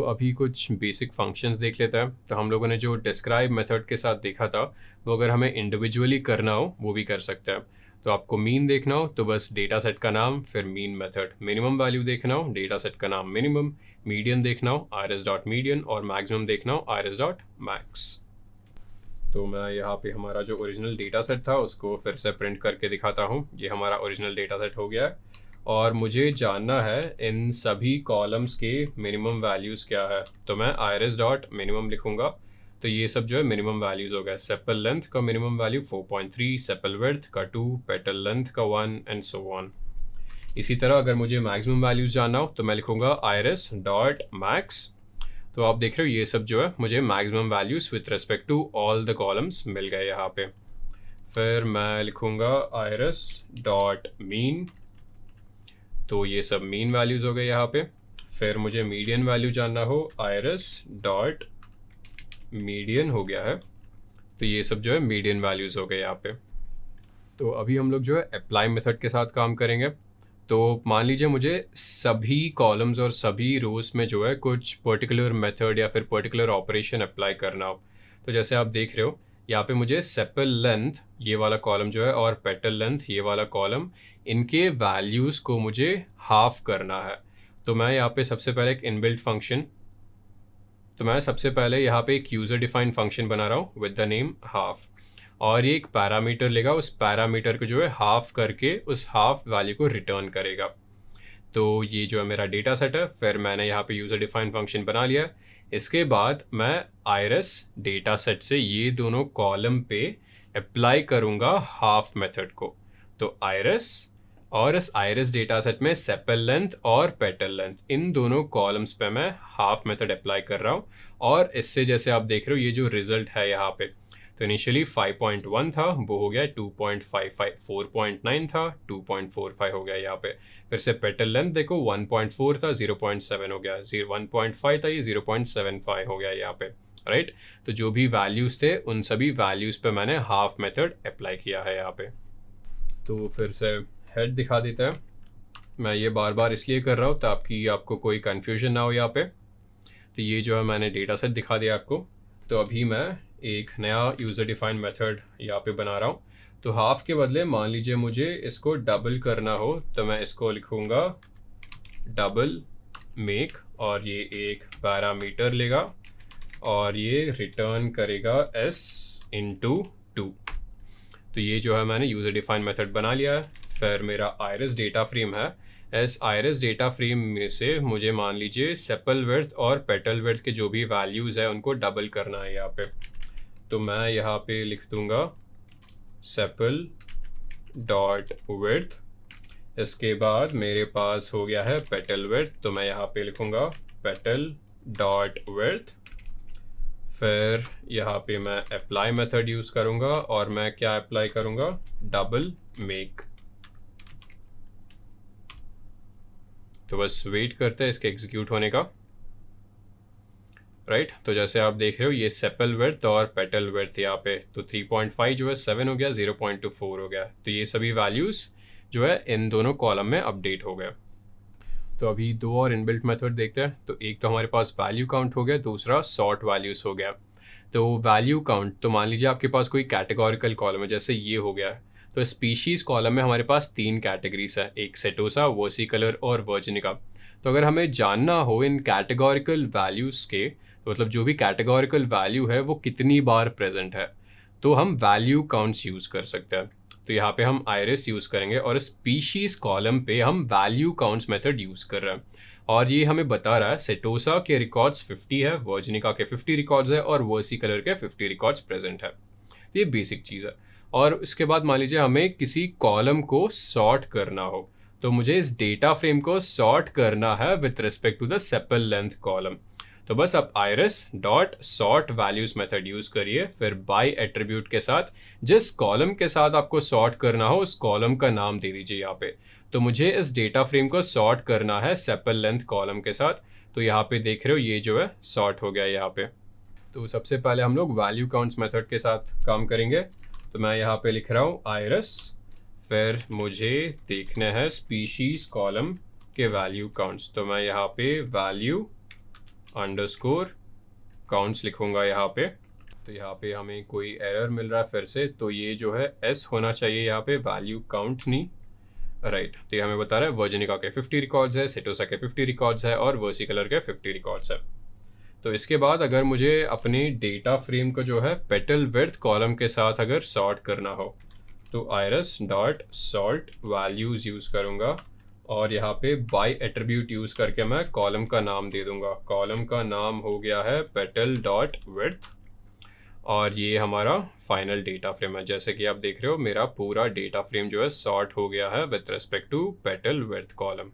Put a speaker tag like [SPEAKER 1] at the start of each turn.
[SPEAKER 1] अभी कुछ basic functions देख लेते हैं। तो हम लोगों ने जो डिस्क्राइब मेथड के साथ देखा था वो अगर हमें इंडिविजुअली करना हो वो भी कर सकते हैं। तो आपको मीन देखना हो तो बस डेटा सेट का नाम फिर मीन मेथड, मिनिमम वैल्यू देखना हो डेटा सेट का नाम मिनिमम, मीडियन देखना हो iris डॉट मीडियन और मैक्सिमम देखना हो iris डॉट मैक्स। तो मैं यहाँ पे हमारा जो ओरिजिनल डेटा सेट था उसको फिर से प्रिंट करके दिखाता हूँ। ये हमारा ओरिजिनल डेटा सेट हो गया है और मुझे जानना है इन सभी कॉलम्स के मिनिमम वैल्यूज़ क्या है। तो मैं iris डॉट मिनिमम लिखूँगा। तो ये सब जो है मिनिमम वैल्यूज़ हो गए। सेपल लेंथ का मिनिमम वैल्यू 4.3, सेपल विड्थ का 2, पेटल लेंथ का 1 एंड सो ऑन। इसी तरह अगर मुझे मैक्सिमम वैल्यूज़ जानना हो तो मैं लिखूँगा iris डॉट मैक्स। तो आप देख रहे हो ये सब जो है मुझे maximum values with respect to all the columns मिल गए यहाँ पे। फिर मैं लिखूँगा iris डॉट मीन। तो ये सब मीन वैल्यूज़ हो गए यहाँ पे। फिर मुझे मीडियन वैल्यू जानना हो iris डॉट मीडियन हो गया है। तो ये सब जो है मीडियन वैल्यूज़ हो गए यहाँ पे। तो अभी हम लोग जो है अप्लाई मेथड के साथ काम करेंगे। तो मान लीजिए मुझे सभी कॉलम्स और सभी रोज में जो है कुछ पर्टिकुलर मेथड या फिर पर्टिकुलर ऑपरेशन अप्लाई करना हो। तो जैसे आप देख रहे हो यहाँ पे मुझे सेपल लेंथ ये वाला कॉलम जो है और पेटल लेंथ ये वाला कॉलम, इनके वैल्यूज़ को मुझे हाफ करना है। तो मैं यहाँ पे सबसे पहले एक इनबिल्ट फंक्शन, तो मैं सबसे पहले यहाँ पे एक यूज़र डिफाइंड फंक्शन बना रहा हूँ विद द नेम हाफ, और ये एक पैरामीटर लेगा, उस पैरामीटर को जो है हाफ करके उस हाफ वैल्यू को रिटर्न करेगा। तो ये जो है मेरा डेटा सेट है। फिर मैंने यहाँ पे यूज़र डिफाइंड फंक्शन बना लिया। इसके बाद मैं iris डेटा सेट से ये दोनों कॉलम पे अप्लाई करूँगा हाफ मेथड को। तो iris और इस iris डेटा सेट में सेपल लेंथ और पेटल लेंथ इन दोनों कॉलम्स पे मैं हाफ मेथड अप्लाई कर रहा हूँ। और इससे जैसे आप देख रहे हो ये जो रिजल्ट है यहाँ पे, तो इनिशियली 5.1 था वो हो गया 2.55, 4.9 था 2.45 हो गया यहाँ पे। फिर से पेटल लेंथ देखो 1.4 था 0.7 हो गया, 1.5 था ये 0.75 हो गया यहाँ पे, राइट। तो जो भी वैल्यूज़ थे उन सभी वैल्यूज़ पे मैंने हाफ मेथड अप्लाई किया है यहाँ पे। तो फिर से हेड दिखा देता है। मैं ये बार बार इसलिए कर रहा हूँ ताकि आपको कोई कन्फ्यूजन ना हो यहाँ पे। तो ये जो है मैंने डेटा सेट दिखा दिया आपको। तो अभी मैं एक नया यूज़र डिफाइंड मेथड यहाँ पे बना रहा हूँ। तो हाफ के बदले मान लीजिए मुझे इसको डबल करना हो तो मैं इसको लिखूँगा डबल मेक, और ये एक पैरामीटर लेगा और ये रिटर्न करेगा s इंटू 2। तो ये जो है मैंने यूज़र डिफाइंड मेथड बना लिया है। फिर मेरा iris डेटा फ्रेम है। इस iris डेटा फ्रेम में से मुझे मान लीजिए सेपल विड्थ और पेटल विड्थ के जो भी वैल्यूज़ है उनको डबल करना है यहाँ पे। तो मैं यहाँ पे लिख दूँगा सेपल डॉट विड्थ। इसके बाद मेरे पास हो गया है पेटल विड्थ, तो मैं यहाँ पे लिखूँगा पेटल डॉट विड्थ। फिर यहाँ पे मैं अप्लाई मेथड यूज़ करूँगा और मैं क्या अप्लाई करूँगा, डबल मेक। तो बस वेट करते हैं इसके एग्जीक्यूट होने का, राइट। तो जैसे आप देख रहे हो ये सेपल विड्थ और पेटल विड्थ यहाँ पे, तो 3.5 जो है 7 हो गया, 0.24 हो गया। तो ये सभी वैल्यूज़ जो है इन दोनों कॉलम में अपडेट हो गया। तो अभी दो और इनबिल्ट मेथड देखते हैं। तो एक तो हमारे पास वैल्यू काउंट हो गया, दूसरा सॉर्ट वैल्यूज़ हो गया। तो वैल्यू काउंट, तो मान लीजिए आपके पास कोई कैटेगोरिकल कॉलम है, जैसे ये हो गया। तो स्पीशीज़ कॉलम में हमारे पास 3 कैटेगरीज है, एक सेटोसा, वर्सिकलर और वर्जिनिका। तो अगर हमें जानना हो इन कैटेगोरिकल वैल्यूज़ के, तो मतलब जो भी कैटेगोरिकल वैल्यू है वो कितनी बार प्रेजेंट है, तो हम वैल्यू काउंट्स यूज़ कर सकते हैं। तो यहाँ पे हम iris यूज़ करेंगे और स्पीशीज़ कॉलम पे हम वैल्यू काउंट्स मेथड यूज़ कर रहे हैं। और ये हमें बता रहा है सेटोसा के रिकॉर्ड्स 50 है, वर्जिनिका के 50 रिकॉर्ड्स है और वर्सिकलर के 50 रिकॉर्ड्स प्रेजेंट है। ये बेसिक चीज़ है। और इसके बाद मान लीजिए हमें किसी कॉलम को सॉर्ट करना हो, तो मुझे इस डेटा फ्रेम को सॉर्ट करना है with respect to the sepal length column. तो बस आप iris dot sort values method use करिए, फिर बाय एट्रीब्यूट के साथ जिस कॉलम के साथ आपको सॉर्ट करना हो उस कॉलम का नाम दे दीजिए यहाँ पे। तो मुझे इस डेटा फ्रेम को सॉर्ट करना है सेपल लेंथ कॉलम के साथ। तो यहाँ पे देख रहे हो ये जो है सॉर्ट हो गया यहाँ पे। तो सबसे पहले हम लोग वैल्यू काउंट्स मेथड के साथ काम करेंगे। तो मैं यहाँ पे लिख रहा हूँ iris, फिर मुझे देखने हैं स्पीशीज़ कॉलम के वैल्यू काउंट्स। तो मैं यहाँ पे वैल्यू अंडरस्कोर काउंट्स लिखूंगा यहाँ पे। तो यहाँ पे हमें कोई एरर मिल रहा है फिर से, तो ये जो है एस होना चाहिए यहाँ पे, वैल्यू काउंट नहीं, राइट। तो ये हमें बता रहा है वर्जिनिका के 50 रिकॉर्ड्स है, सेटोसा के 50 रिकॉर्ड्स है और वर्सिकलर के 50 रिकॉर्ड्स है। तो इसके बाद अगर मुझे अपने डेटा फ्रेम को जो है पेटल विड्थ कॉलम के साथ अगर सॉर्ट करना हो, तो iris dot sort values use करूँगा और यहाँ पे बाय एट्रीब्यूट यूज़ करके मैं कॉलम का नाम दे दूँगा। कॉलम का नाम हो गया है पेटल डॉट विड्थ और ये हमारा फाइनल डेटा फ्रेम है। जैसे कि आप देख रहे हो मेरा पूरा डेटा फ्रेम जो है सॉर्ट हो गया है with respect to petal width column.